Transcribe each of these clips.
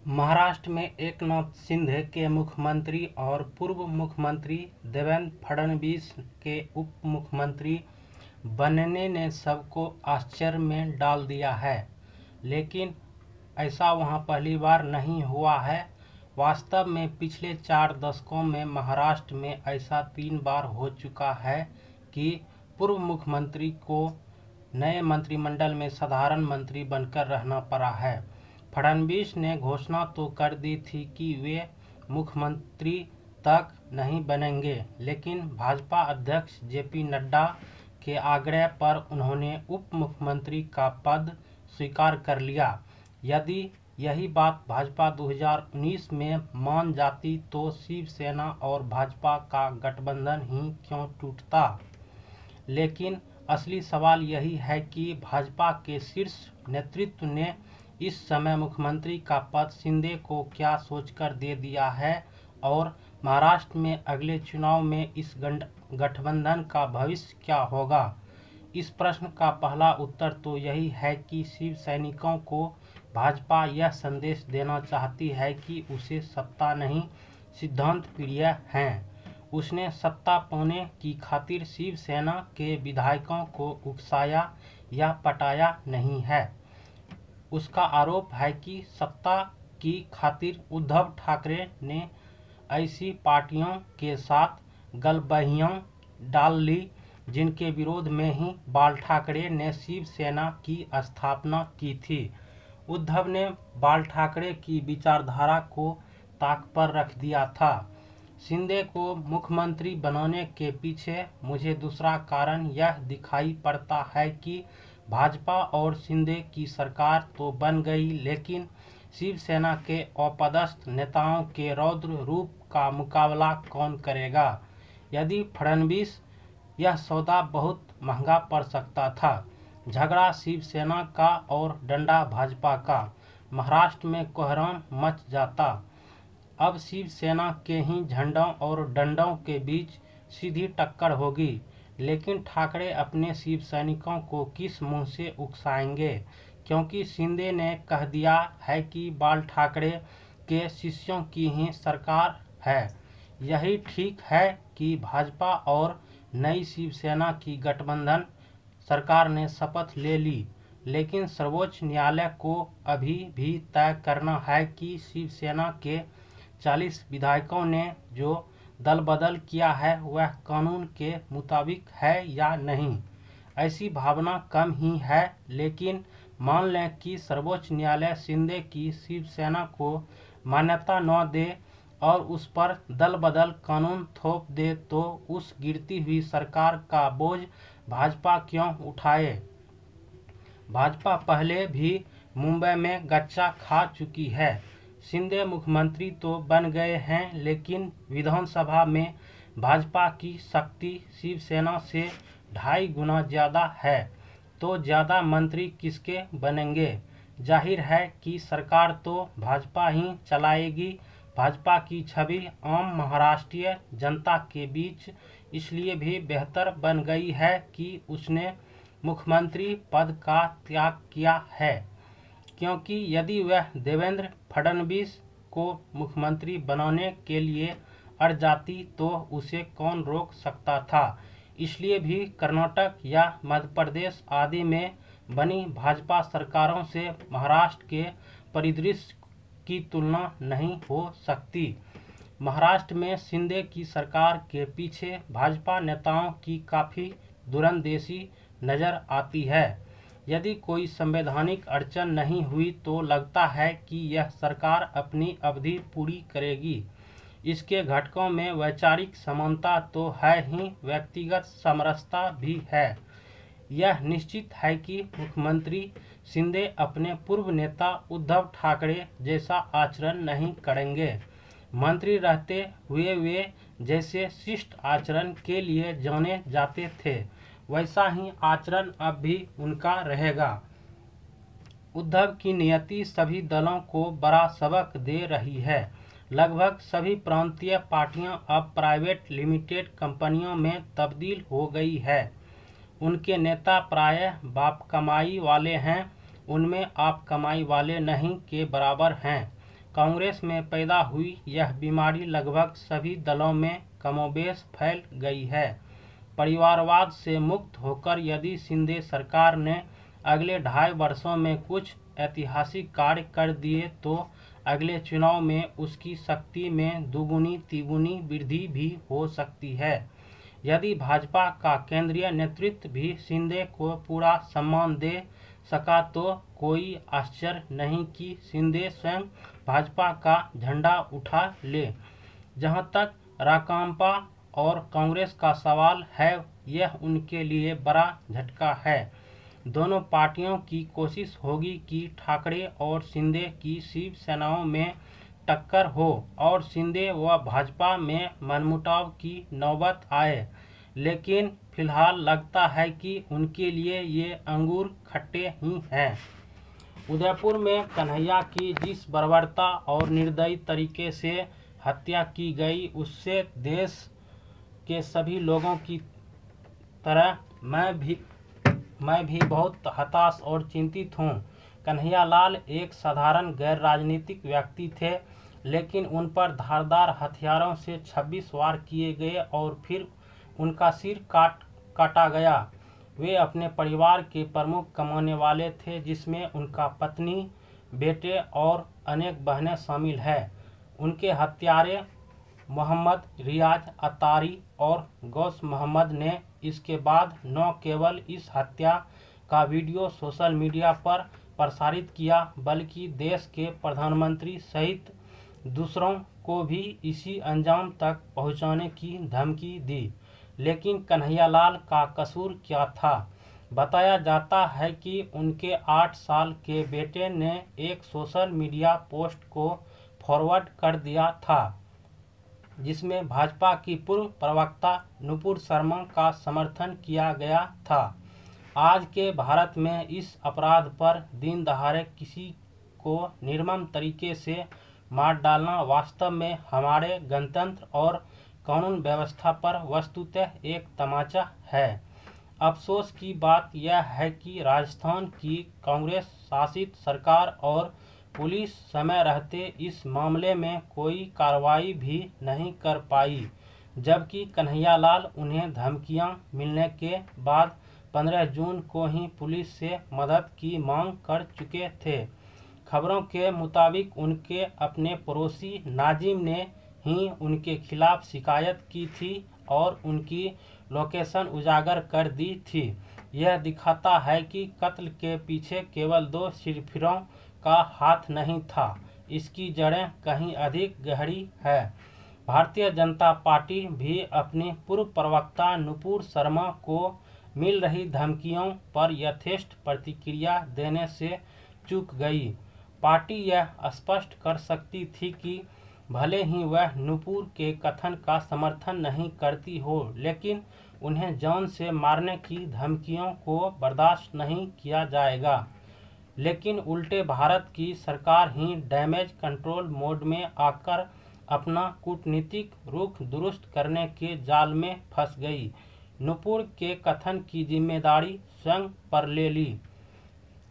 महाराष्ट्र में एकनाथ शिंदे के मुख्यमंत्री और पूर्व मुख्यमंत्री देवेंद्र फडणवीस के उप मुख्यमंत्री बनने ने सबको आश्चर्य में डाल दिया है। लेकिन ऐसा वहां पहली बार नहीं हुआ है। वास्तव में पिछले 4 दशकों में महाराष्ट्र में ऐसा 3 बार हो चुका है कि पूर्व मुख्यमंत्री को नए मंत्रिमंडल में साधारण मंत्री बनकर रहना पड़ा है। फडणवीस ने घोषणा तो कर दी थी कि वे मुख्यमंत्री तक नहीं बनेंगे, लेकिन भाजपा अध्यक्ष जेपी नड्डा के आग्रह पर उन्होंने उप मुख्यमंत्री का पद स्वीकार कर लिया। यदि यही बात भाजपा 2019 में मान जाती तो शिवसेना और भाजपा का गठबंधन ही क्यों टूटता। लेकिन असली सवाल यही है कि भाजपा के शीर्ष नेतृत्व ने इस समय मुख्यमंत्री का पद शिंदे को क्या सोचकर दे दिया है और महाराष्ट्र में अगले चुनाव में इस गठबंधन का भविष्य क्या होगा। इस प्रश्न का पहला उत्तर तो यही है कि शिव सैनिकों को भाजपा यह संदेश देना चाहती है कि उसे सत्ता नहीं सिद्धांत प्रिय हैं। उसने सत्ता पाने की खातिर शिवसेना के विधायकों को उकसाया या पटाया नहीं है। उसका आरोप है कि सत्ता की खातिर उद्धव ठाकरे ने ऐसी पार्टियों के साथ गलबहियां डाल ली जिनके विरोध में ही बाल ठाकरे ने शिवसेना की स्थापना की थी। उद्धव ने बाल ठाकरे की विचारधारा को ताक पर रख दिया था। शिंदे को मुख्यमंत्री बनाने के पीछे मुझे दूसरा कारण यह दिखाई पड़ता है कि भाजपा और शिंदे की सरकार तो बन गई, लेकिन शिवसेना के अपदस्थ नेताओं के रौद्र रूप का मुकाबला कौन करेगा। यदि फडणवीस यह सौदा बहुत महंगा पड़ सकता था। झगड़ा शिवसेना का और डंडा भाजपा का। महाराष्ट्र में कोहराम मच जाता। अब शिवसेना के ही झंडों और डंडों के बीच सीधी टक्कर होगी। लेकिन ठाकरे अपने शिव सैनिकों को किस मुंह से उकसाएंगे, क्योंकि शिंदे ने कह दिया है कि बाल ठाकरे के शिष्यों की ही सरकार है। यही ठीक है कि भाजपा और नई शिवसेना की गठबंधन सरकार ने शपथ ले ली, लेकिन सर्वोच्च न्यायालय को अभी भी तय करना है कि शिवसेना के 40 विधायकों ने जो दल बदल किया है वह कानून के मुताबिक है या नहीं। ऐसी भावना कम ही है, लेकिन मान लें कि सर्वोच्च न्यायालय शिंदे की शिवसेना को मान्यता न दे और उस पर दल बदल कानून थोप दे तो उस गिरती हुई सरकार का बोझ भाजपा क्यों उठाए। भाजपा पहले भी मुंबई में गच्चा खा चुकी है। शिंदे मुख्यमंत्री तो बन गए हैं, लेकिन विधानसभा में भाजपा की शक्ति शिवसेना से 2.5 गुना ज़्यादा है, तो ज़्यादा मंत्री किसके बनेंगे। जाहिर है कि सरकार तो भाजपा ही चलाएगी। भाजपा की छवि आम महाराष्ट्रीय जनता के बीच इसलिए भी बेहतर बन गई है कि उसने मुख्यमंत्री पद का त्याग किया है, क्योंकि यदि वह देवेंद्र फडणवीस को मुख्यमंत्री बनाने के लिए अड़ जाती तो उसे कौन रोक सकता था। इसलिए भी कर्नाटक या मध्य प्रदेश आदि में बनी भाजपा सरकारों से महाराष्ट्र के परिदृश्य की तुलना नहीं हो सकती। महाराष्ट्र में शिंदे की सरकार के पीछे भाजपा नेताओं की काफ़ी दूरंदेशी नज़र आती है। यदि कोई संवैधानिक अड़चन नहीं हुई तो लगता है कि यह सरकार अपनी अवधि पूरी करेगी। इसके घटकों में वैचारिक समानता तो है ही, व्यक्तिगत समरसता भी है। यह निश्चित है कि मुख्यमंत्री शिंदे अपने पूर्व नेता उद्धव ठाकरे जैसा आचरण नहीं करेंगे। मंत्री रहते हुए वे जैसे शिष्ट आचरण के लिए जाने जाते थे, वैसा ही आचरण अब भी उनका रहेगा। उद्धव की नियति सभी दलों को बड़ा सबक दे रही है। लगभग सभी प्रांतीय पार्टियां अब प्राइवेट लिमिटेड कंपनियों में तब्दील हो गई है। उनके नेता प्रायः बाप कमाई वाले हैं, उनमें आप कमाई वाले नहीं के बराबर हैं। कांग्रेस में पैदा हुई यह बीमारी लगभग सभी दलों में कमोबेश फैल गई है। परिवारवाद से मुक्त होकर यदि शिंदे सरकार ने अगले 2.5 वर्षों में कुछ ऐतिहासिक कार्य कर दिए तो अगले चुनाव में उसकी शक्ति में दुगुनी तिगुनी वृद्धि भी हो सकती है। यदि भाजपा का केंद्रीय नेतृत्व भी शिंदे को पूरा सम्मान दे सका तो कोई आश्चर्य नहीं कि शिंदे स्वयं भाजपा का झंडा उठा ले। जहां तक राकांपा और कांग्रेस का सवाल है, यह उनके लिए बड़ा झटका है। दोनों पार्टियों की कोशिश होगी कि ठाकरे और शिंदे की शिवसेनाओं में टक्कर हो और शिंदे व भाजपा में मनमुटाव की नौबत आए, लेकिन फिलहाल लगता है कि उनके लिए ये अंगूर खट्टे ही हैं। उदयपुर में कन्हैया की जिस बर्बरता और निर्दयी तरीके से हत्या की गई, उससे देश के सभी लोगों की तरह मैं भी बहुत हताश और चिंतित हूँ। कन्हैया लाल एक साधारण गैर राजनीतिक व्यक्ति थे, लेकिन उन पर धारदार हथियारों से 26 वार किए गए और फिर उनका सिर काटा गया। वे अपने परिवार के प्रमुख कमाने वाले थे, जिसमें उनका पत्नी, बेटे और अनेक बहनें शामिल हैं। उनके हत्यारे मोहम्मद रियाज अतारी और गौस मोहम्मद ने इसके बाद न केवल इस हत्या का वीडियो सोशल मीडिया पर प्रसारित किया, बल्कि देश के प्रधानमंत्री सहित दूसरों को भी इसी अंजाम तक पहुंचाने की धमकी दी। लेकिन कन्हैयालाल का कसूर क्या था? बताया जाता है कि उनके 8 साल के बेटे ने एक सोशल मीडिया पोस्ट को फॉरवर्ड कर दिया था, जिसमें भाजपा की पूर्व प्रवक्ता नुपुर शर्मा का समर्थन किया गया था। आज के भारत में इस अपराध पर दिन दहाड़े किसी को निर्मम तरीके से मार डालना वास्तव में हमारे गणतंत्र और कानून व्यवस्था पर वस्तुतः एक तमाचा है। अफसोस की बात यह है कि राजस्थान की कांग्रेस शासित सरकार और पुलिस समय रहते इस मामले में कोई कार्रवाई भी नहीं कर पाई, जबकि कन्हैयालाल उन्हें धमकियां मिलने के बाद 15 जून को ही पुलिस से मदद की मांग कर चुके थे। खबरों के मुताबिक उनके अपने पड़ोसी नाजिम ने ही उनके खिलाफ शिकायत की थी और उनकी लोकेशन उजागर कर दी थी। यह दिखाता है कि कत्ल के पीछे केवल 2 सिरफिरों का हाथ नहीं था, इसकी जड़ें कहीं अधिक गहरी है। भारतीय जनता पार्टी भी अपनी पूर्व प्रवक्ता नुपुर शर्मा को मिल रही धमकियों पर यथेष्ट प्रतिक्रिया देने से चूक गई। पार्टी यह स्पष्ट कर सकती थी कि भले ही वह नुपुर के कथन का समर्थन नहीं करती हो, लेकिन उन्हें जान से मारने की धमकियों को बर्दाश्त नहीं किया जाएगा। लेकिन उल्टे भारत की सरकार ही डैमेज कंट्रोल मोड में आकर अपना कूटनीतिक रुख दुरुस्त करने के जाल में फंस गई। नुपुर के कथन की जिम्मेदारी स्वयं पर ले ली,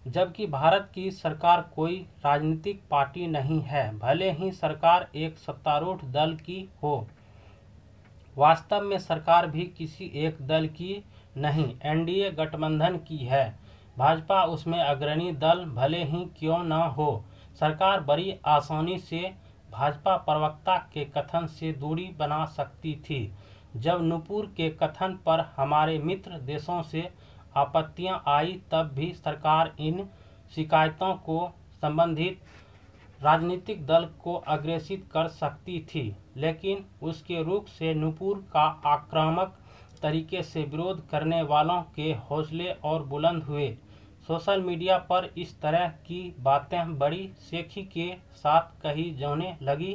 जबकि भारत की सरकार कोई राजनीतिक पार्टी नहीं है, भले ही सरकार एक सत्तारूढ़ दल की हो। वास्तव में सरकार भी किसी एक दल की नहीं, एनडीए गठबंधन की है। भाजपा उसमें अग्रणी दल भले ही क्यों न हो। सरकार बड़ी आसानी से भाजपा प्रवक्ता के कथन से दूरी बना सकती थी। जब नुपुर के कथन पर हमारे मित्र देशों से आपत्तियां आई, तब भी सरकार इन शिकायतों को संबंधित राजनीतिक दल को अग्रेसित कर सकती थी, लेकिन उसके रुख से नुपुर का आक्रामक तरीके से विरोध करने वालों के हौसले और बुलंद हुए। सोशल मीडिया पर इस तरह की बातें बड़ी शेखी के साथ कही जाने लगी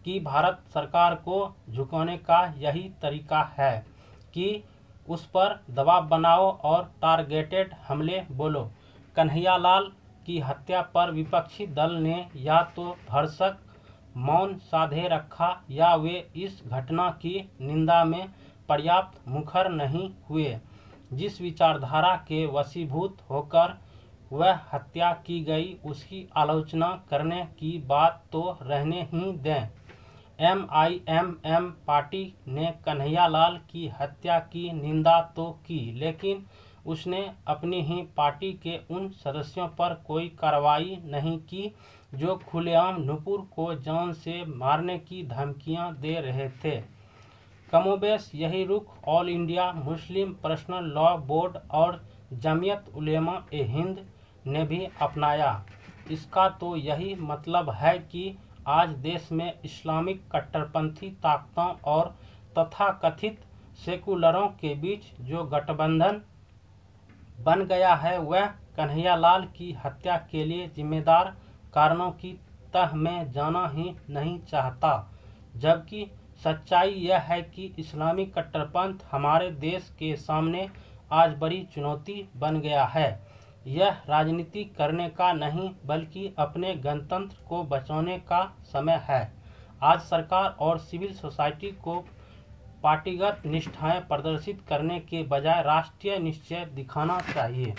कि भारत सरकार को झुकाने का यही तरीका है कि उस पर दबाव बनाओ और टारगेटेड हमले बोलो। कन्हैयालाल की हत्या पर विपक्षी दल ने या तो भरसक मौन साधे रखा या वे इस घटना की निंदा में पर्याप्त मुखर नहीं हुए। जिस विचारधारा के वशीभूत होकर वह हत्या की गई उसकी आलोचना करने की बात तो रहने ही दें। MIMM पार्टी ने कन्हैयालाल की हत्या की निंदा तो की, लेकिन उसने अपनी ही पार्टी के उन सदस्यों पर कोई कार्रवाई नहीं की जो खुलेआम नुपुर को जान से मारने की धमकियां दे रहे थे। कमोबेश यही रुख all India Muslim personal law board और जमीयत उलेमा ए हिंद ने भी अपनाया। इसका तो यही मतलब है कि आज देश में इस्लामिक कट्टरपंथी ताकतों और तथाकथित सेकुलरों के बीच जो गठबंधन बन गया है वह कन्हैयालाल की हत्या के लिए जिम्मेदार कारणों की तह में जाना ही नहीं चाहता, जबकि सच्चाई यह है कि इस्लामी कट्टरपंथ हमारे देश के सामने आज बड़ी चुनौती बन गया है। यह राजनीति करने का नहीं बल्कि अपने गणतंत्र को बचाने का समय है। आज सरकार और सिविल सोसाइटी को पार्टीगत निष्ठाएं प्रदर्शित करने के बजाय राष्ट्रीय निश्चय दिखाना चाहिए।